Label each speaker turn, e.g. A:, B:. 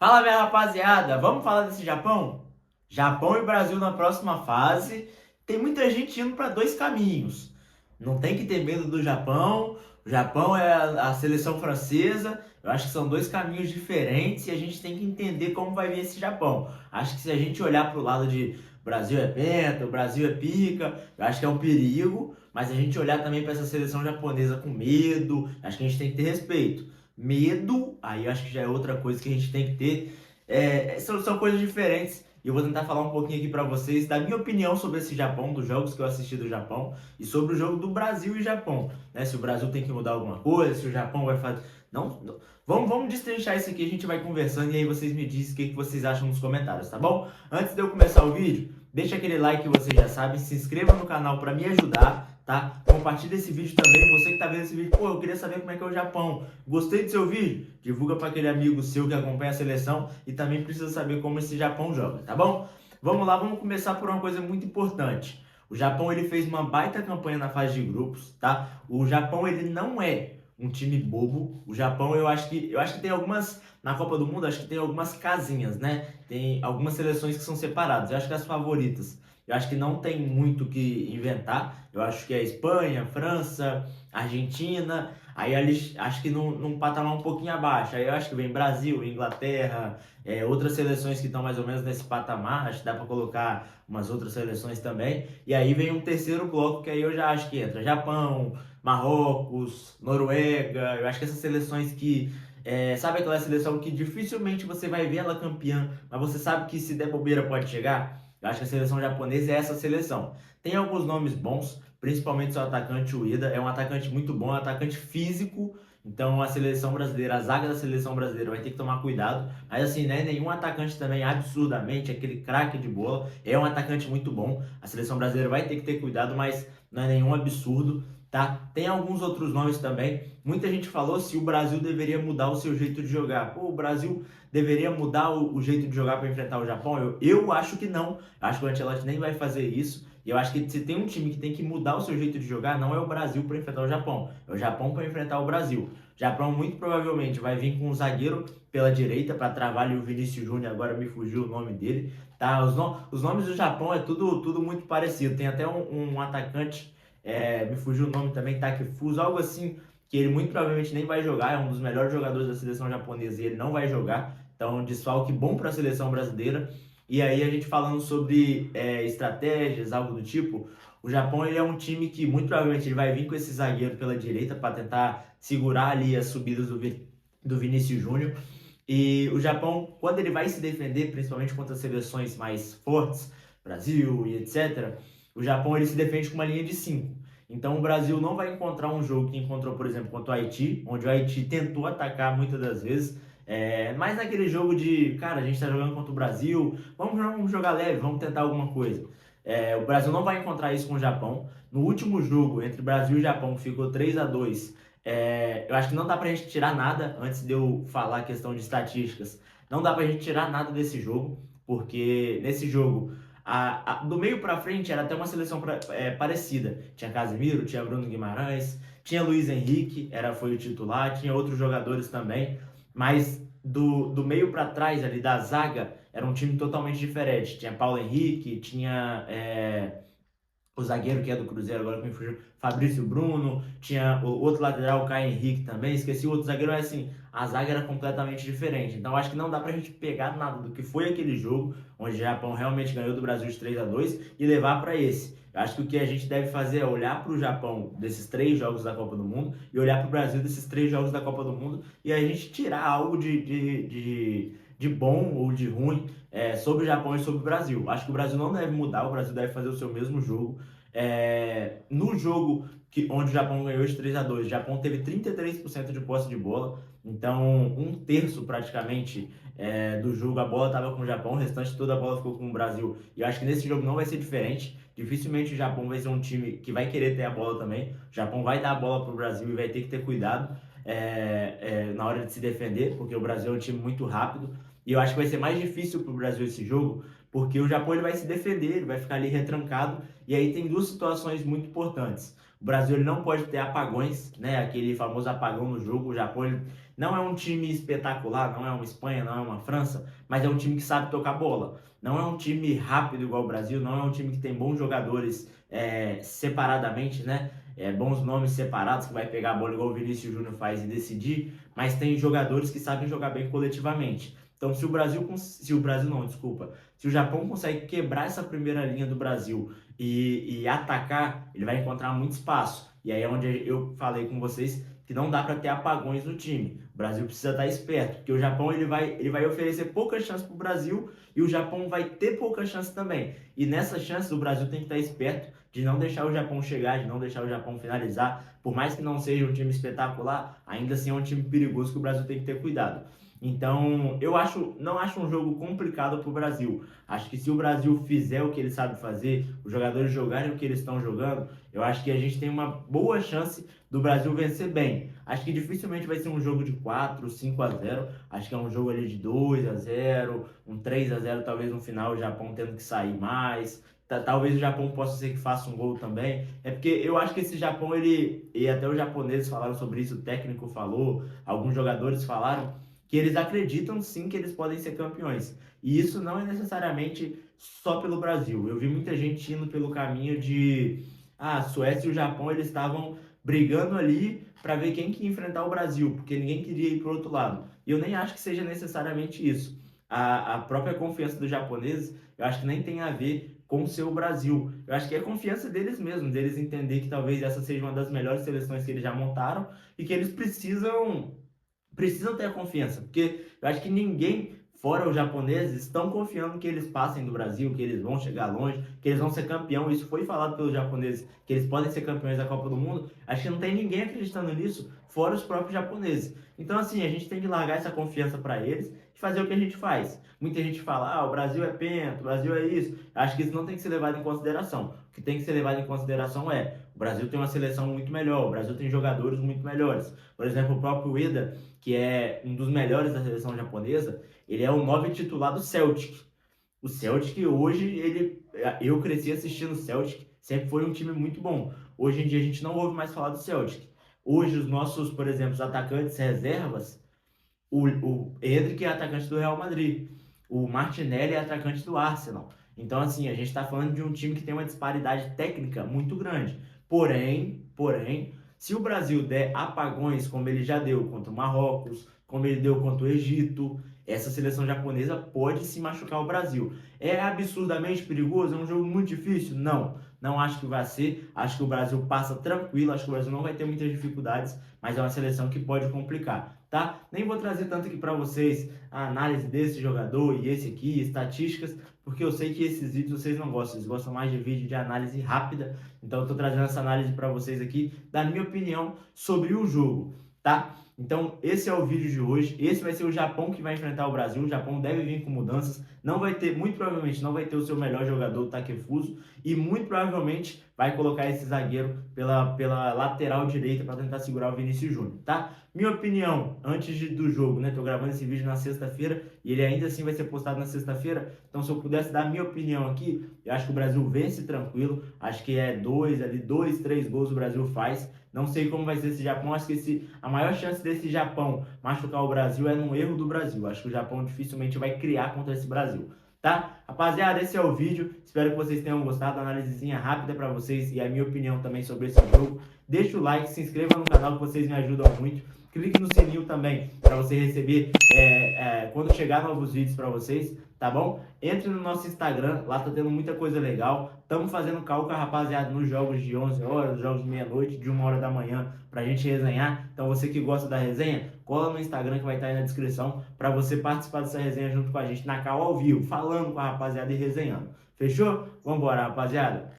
A: Fala, minha rapaziada, vamos falar desse Japão? Japão e Brasil na próxima fase. Tem muita gente indo para dois caminhos. Não tem que ter medo do Japão. O Japão é a seleção francesa. Eu acho que são dois caminhos diferentes e a gente tem que entender como vai vir esse Japão. Acho que se a gente olhar para o lado de Brasil é penta, o Brasil é pica, eu acho que é um perigo. Mas a gente olhar também para essa seleção japonesa com medo, acho que a gente tem que ter respeito. Medo, aí eu acho que já é outra coisa que a gente tem que ter. São coisas diferentes. E eu vou tentar falar um pouquinho aqui para vocês da minha opinião sobre esse Japão, dos jogos que eu assisti do Japão e sobre o jogo do Brasil e Japão, né? Se o Brasil tem que mudar alguma coisa, se o Japão vai fazer. Não. Vamos destrinchar isso aqui, a gente vai conversando e aí vocês me dizem o que vocês acham nos comentários, tá bom? Antes de eu começar o vídeo, deixa aquele like que vocês já sabem, se inscreva no canal para me ajudar, tá? Compartilha esse vídeo também, você que tá vendo esse vídeo, pô, eu queria saber como é que é o Japão. Gostei do seu vídeo? Divulga para aquele amigo seu que acompanha a seleção e também precisa saber como esse Japão joga, tá bom? Vamos lá, vamos começar por uma coisa muito importante. O Japão ele fez uma baita campanha na fase de grupos, tá? O Japão ele não é um time bobo. O Japão eu acho que tem algumas na Copa do Mundo, acho que tem algumas casinhas, né? Tem algumas seleções que são separadas. Eu acho que as favoritas, eu acho que não tem muito o que inventar. Eu acho que é Espanha, França, Argentina. Aí ali, acho que num patamar um pouquinho abaixo. Aí eu acho que vem Brasil, Inglaterra, outras seleções que estão mais ou menos nesse patamar. Acho que dá para colocar umas outras seleções também. E aí vem um terceiro bloco que aí eu já acho que entra Japão, Marrocos, Noruega. Eu acho que essas seleções que sabe aquela seleção que dificilmente você vai ver ela campeã, mas você sabe que se der bobeira pode chegar? Eu acho que a seleção japonesa é essa seleção. Tem alguns nomes bons, principalmente seu atacante, o Ida. É um atacante muito bom, é um atacante físico. Então a seleção brasileira, a zaga da seleção brasileira vai ter que tomar cuidado. Mas assim, né? Nenhum atacante também absurdamente, aquele craque de bola. É um atacante muito bom. A seleção brasileira vai ter que ter cuidado, mas não é nenhum absurdo, tá? Tem alguns outros nomes também. Muita gente falou se o Brasil deveria mudar o seu jeito de jogar. Pô, o Brasil deveria mudar o jeito de jogar para enfrentar o Japão? Eu acho que não. Eu acho que o Ancelotti nem vai fazer isso. E eu acho que se tem um time que tem que mudar o seu jeito de jogar, não é o Brasil para enfrentar o Japão. É o Japão para enfrentar o Brasil. O Japão muito provavelmente vai vir com um zagueiro pela direita para travar ali o Vinícius Júnior, agora me fugiu o nome dele. Tá? Os nomes do Japão é tudo muito parecido. Tem até um atacante, me fugiu o nome também, Takefusa, algo assim, que ele muito provavelmente nem vai jogar. É um dos melhores jogadores da seleção japonesa e ele não vai jogar. Então, um desfalque bom para a seleção brasileira. E aí a gente falando sobre estratégias, algo do tipo, o Japão ele é um time que muito provavelmente ele vai vir com esse zagueiro pela direita para tentar segurar ali as subidas do Vinícius Júnior. E o Japão, quando ele vai se defender, principalmente contra seleções mais fortes, Brasil e etc., o Japão ele se defende com uma linha de 5. Então o Brasil não vai encontrar um jogo que encontrou, por exemplo, contra o Haiti, onde o Haiti tentou atacar muitas das vezes. Mas naquele jogo de, cara, a gente está jogando contra o Brasil, vamos jogar leve, vamos tentar alguma coisa. O Brasil não vai encontrar isso com o Japão. No último jogo entre Brasil e Japão, que ficou 3-2, eu acho que não dá pra gente tirar nada, antes de eu falar a questão de estatísticas, não dá pra gente tirar nada desse jogo, porque nesse jogo, do meio pra frente era até uma seleção parecida. Tinha Casemiro, tinha Bruno Guimarães, tinha Luiz Henrique, foi o titular, tinha outros jogadores também, mas do meio para trás ali da zaga era um time totalmente diferente. Tinha Paulo Henrique, tinha o zagueiro que é do Cruzeiro, agora que me fugiu, Fabrício Bruno, tinha o outro lateral, o Caio Henrique também, esqueci o outro zagueiro, mas assim, a zaga era completamente diferente. Então acho que não dá pra gente pegar nada do que foi aquele jogo, onde o Japão realmente ganhou do Brasil de 3-2 e levar para esse. Eu acho que o que a gente deve fazer é olhar para o Japão desses 3 jogos da Copa do Mundo e olhar para o Brasil desses 3 jogos da Copa do Mundo e a gente tirar algo de bom ou de ruim sobre o Japão e sobre o Brasil. Acho que o Brasil não deve mudar, o Brasil deve fazer o seu mesmo jogo. No jogo onde o Japão ganhou de 3-2, o Japão teve 33% de posse de bola, então um terço praticamente do jogo a bola estava com o Japão, o restante toda a bola ficou com o Brasil. E eu acho que nesse jogo não vai ser diferente. Dificilmente o Japão vai ser um time que vai querer ter a bola também. O Japão vai dar a bola para o Brasil e vai ter que ter cuidado na hora de se defender, porque o Brasil é um time muito rápido. E eu acho que vai ser mais difícil para o Brasil esse jogo, porque o Japão ele vai se defender, ele vai ficar ali retrancado. E aí tem duas situações muito importantes. O Brasil ele não pode ter apagões, né? Aquele famoso apagão no jogo. O Japão ele não é um time espetacular, não é uma Espanha, não é uma França, mas é um time que sabe tocar bola. Não é um time rápido igual o Brasil, não é um time que tem bons jogadores separadamente, né? Bons nomes separados, que vai pegar a bola igual o Vinícius Júnior faz e decidir, mas tem jogadores que sabem jogar bem coletivamente. Então, se o Brasil não, desculpa, se o Japão consegue quebrar essa primeira linha do Brasil e atacar, ele vai encontrar muito espaço. E aí é onde eu falei com vocês que não dá para ter apagões no time. O Brasil precisa estar esperto, porque o Japão ele vai oferecer poucas chances para o Brasil e o Japão vai ter poucas chances também. E nessas chances o Brasil tem que estar esperto de não deixar o Japão chegar, de não deixar o Japão finalizar. Por mais que não seja um time espetacular, ainda assim é um time perigoso que o Brasil tem que ter cuidado. Então, não acho um jogo complicado para o Brasil. Acho que se o Brasil fizer o que ele sabe fazer, os jogadores jogarem o que eles estão jogando, eu acho que a gente tem uma boa chance do Brasil vencer bem. Acho que dificilmente vai ser um jogo de 4, 5-0. Acho que é um jogo ali de 2-0, um 3-0, talvez no final o Japão tendo que sair mais. Talvez o Japão possa ser que faça um gol também. É porque eu acho que esse Japão, e até os japoneses falaram sobre isso, o técnico falou, alguns jogadores falaram, que eles acreditam sim que eles podem ser campeões. E isso não é necessariamente só pelo Brasil. Eu vi muita gente indo pelo caminho de a Suécia e o Japão, eles estavam brigando ali para ver quem que ia enfrentar o Brasil, porque ninguém queria ir para o outro lado. E eu nem acho que seja necessariamente isso. A própria confiança dos japoneses, eu acho que nem tem a ver com ser o Brasil. Eu acho que é a confiança deles mesmos, deles entender que talvez essa seja uma das melhores seleções que eles já montaram e que eles precisam ter a confiança, porque eu acho que ninguém, fora os japoneses, estão confiando que eles passem do Brasil, que eles vão chegar longe, que eles vão ser campeão. Isso foi falado pelos japoneses, que eles podem ser campeões da Copa do Mundo. Acho que não tem ninguém acreditando nisso, fora os próprios japoneses. Então, assim, a gente tem que largar essa confiança para eles e fazer o que a gente faz. Muita gente fala, o Brasil é penta, o Brasil é isso. Acho que isso não tem que ser levado em consideração. O que tem que ser levado em consideração o Brasil tem uma seleção muito melhor, o Brasil tem jogadores muito melhores. Por exemplo, o próprio Ueda, que é um dos melhores da seleção japonesa, ele é o 9 titular do Celtic. O Celtic hoje, eu cresci assistindo o Celtic, sempre foi um time muito bom. Hoje em dia a gente não ouve mais falar do Celtic. Hoje os nossos, por exemplo, os atacantes reservas, o Endrick é atacante do Real Madrid, o Martinelli é atacante do Arsenal. Então, assim, a gente está falando de um time que tem uma disparidade técnica muito grande. Porém, se o Brasil der apagões, como ele já deu contra o Marrocos, como ele deu contra o Egito, essa seleção japonesa pode se machucar o Brasil. É absurdamente perigoso? É um jogo muito difícil? Não acho que vai ser. Acho que o Brasil passa tranquilo, acho que o Brasil não vai ter muitas dificuldades, mas é uma seleção que pode complicar, tá? Nem vou trazer tanto aqui para vocês a análise desse jogador e esse aqui, estatísticas, porque eu sei que esses vídeos vocês não gostam, vocês gostam mais de vídeo de análise rápida, então eu tô trazendo essa análise para vocês aqui, da minha opinião sobre o jogo, tá? Então, esse é o vídeo de hoje. Esse vai ser o Japão que vai enfrentar o Brasil. O Japão deve vir com mudanças. Não vai ter, muito provavelmente, não vai ter o seu melhor jogador, o Takefuso. E muito provavelmente vai colocar esse zagueiro pela lateral direita para tentar segurar o Vinícius Júnior, tá? Minha opinião, do jogo, né? Tô gravando esse vídeo na sexta-feira e ele ainda assim vai ser postado na sexta-feira. Então, se eu pudesse dar a minha opinião aqui, eu acho que o Brasil vence tranquilo. Acho que é 2, 3 gols o Brasil faz. Não sei como vai ser esse Japão. Acho que a maior chance desse Japão machucar o Brasil é num erro do Brasil. Acho que o Japão dificilmente vai criar contra esse Brasil, tá? Rapaziada, esse é o vídeo. Espero que vocês tenham gostado. Análisezinha rápida para vocês e a minha opinião também sobre esse jogo. Deixa o like, se inscreva no canal que vocês me ajudam muito. Clique no sininho também para você receber quando chegar novos vídeos para vocês, tá bom? Entre no nosso Instagram, lá tá tendo muita coisa legal. Estamos fazendo call com a rapaziada nos jogos de 11 horas, nos jogos de meia-noite, de 1 hora da manhã, pra gente resenhar. Então você que gosta da resenha, cola no Instagram que vai estar aí na descrição para você participar dessa resenha junto com a gente na call ao vivo, falando com a rapaziada e resenhando. Fechou? Vambora, rapaziada!